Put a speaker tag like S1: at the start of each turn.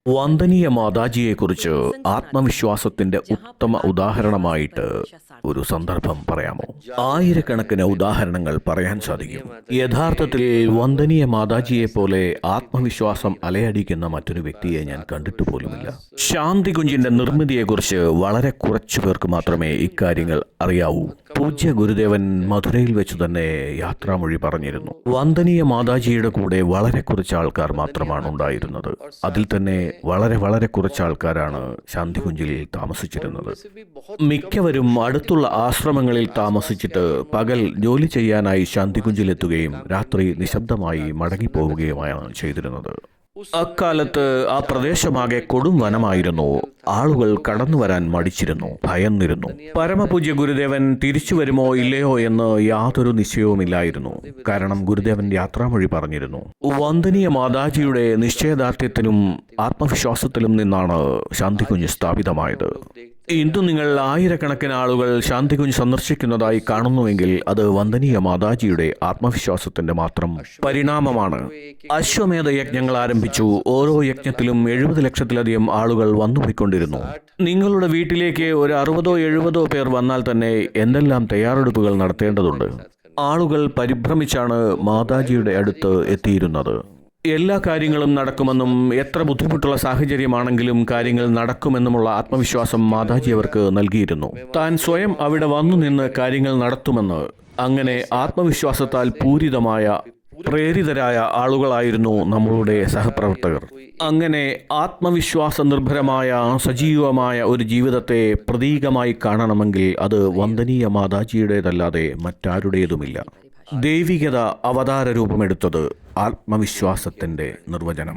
S1: വന്ദനീയ മാതാജിയെക്കുറിച്ച് ആത്മവിശ്വാസത്തിന്റെ ഉത്തമ ഉദാഹരണമായിട്ട് ഒരു സന്ദർഭം പറയാമോ? ആയിരക്കണക്കിന് ഉദാഹരണങ്ങൾ പറയാൻ സാധിക്കും. യഥാർത്ഥത്തിൽ വന്ദനീയ മാതാജിയെ പോലെ ആത്മവിശ്വാസം അലയടിക്കുന്ന മറ്റൊരു വ്യക്തിയെ ഞാൻ കണ്ടിട്ട് പോലുമില്ല. ശാന്തി കുഞ്ചിന്റെ നിർമ്മിതിയെക്കുറിച്ച് വളരെ കുറച്ചു പേർക്ക് മാത്രമേ ഇക്കാര്യങ്ങൾ അറിയാവൂ. പൂജ്യ ഗുരുദേവൻ മധുരയിൽ വെച്ച് തന്നെ യാത്രാമൊഴി പറഞ്ഞിരുന്നു. വന്ദനീയ മാതാജിയുടെ കൂടെ വളരെ കുറച്ച് ആൾക്കാർ മാത്രമാണ് ഉണ്ടായിരുന്നത്. അതിൽ തന്നെ വളരെ കുറച്ച് ആൾക്കാരാണ് ശാന്തികുഞ്ചിൽ താമസിച്ചിരുന്നത്. മിക്കവരും അടുത്തുള്ള ആശ്രമങ്ങളിൽ താമസിച്ചിട്ട് പകൽ ജോലി ചെയ്യാനായി ശാന്തികുഞ്ചിലെത്തുകയും രാത്രി നിശബ്ദമായി മടങ്ങിപ്പോവുകയുമാണ് ചെയ്തിരുന്നത്. അക്കാലത്ത് ആ പ്രദേശമാകെ കൊടും വനമായിരുന്നു. ആളുകൾ കടന്നു വരാൻ മടിച്ചിരുന്നു, ഭയന്നിരുന്നു. പരമപൂജ്യ ഗുരുദേവൻ തിരിച്ചു വരുമോ ഇല്ലയോ എന്ന് യാതൊരു നിശ്ചയവുമില്ലായിരുന്നു. കാരണം ഗുരുദേവൻ യാത്രാമൊഴി പറഞ്ഞിരുന്നു. വന്ദനീയ മാതാജിയുടെ നിശ്ചയദാർഢ്യത്തിലും ആത്മവിശ്വാസത്തിലും നിന്നാണ് ശാന്തികുഞ്ച് സ്ഥാപിതമായത്. ഇന്ന് നിങ്ങൾ ആയിരക്കണക്കിന് ആളുകൾ ശാന്തികുഞ്ച് സന്ദർശിക്കുന്നതായി കാണുന്നുവെങ്കിൽ അത് വന്ദനീയ മാതാജിയുടെ ആത്മവിശ്വാസത്തിന്റെ മാത്രം പരിണാമമാണ്. അശ്വമേധ യജ്ഞങ്ങൾ ആരംഭിച്ചു. ഓരോ യജ്ഞത്തിലും 70 ലക്ഷത്തിലധികം ആളുകൾ വന്നുപോയിക്കൊണ്ടിരുന്നു. നിങ്ങളുടെ വീട്ടിലേക്ക് ഒരു 60-70 പേർ വന്നാൽ തന്നെ എന്തെല്ലാം തയ്യാറെടുപ്പുകൾ നടത്തേണ്ടതുണ്ട്. ആളുകൾ പരിഭ്രമിച്ചാണ് മാതാജിയുടെ അടുത്ത് എത്തിയിരുന്നത്. എല്ലാ കാര്യങ്ങളും നടക്കുമെന്നും എത്ര ബുദ്ധിമുട്ടുള്ള സാഹചര്യമാണെങ്കിലും കാര്യങ്ങൾ നടക്കുമെന്നുമുള്ള ആത്മവിശ്വാസം മാതാജി അവർക്ക് നൽകിയിരുന്നു. താൻ സ്വയം അവിടെ വന്നു നിന്ന് കാര്യങ്ങൾ നടത്തുമെന്ന്. അങ്ങനെ ആത്മവിശ്വാസത്താൽ പ്രേരിതരായ ആളുകളായിരുന്നു നമ്മളുടെ സഹപ്രവർത്തകർ. അങ്ങനെ ആത്മവിശ്വാസ നിർഭരമായ സജീവമായ ഒരു ജീവിതത്തെ പ്രതീകമായി കാണണമെങ്കിൽ അത് വന്ദനീയ മാതാജിയുടേതല്ലാതെ മറ്റാരുടേതുമില്ല. ദൈവികത അവതാര രൂപമെടുത്തത് ആത്മവിശ്വാസത്തിന്റെ നിർവചനം.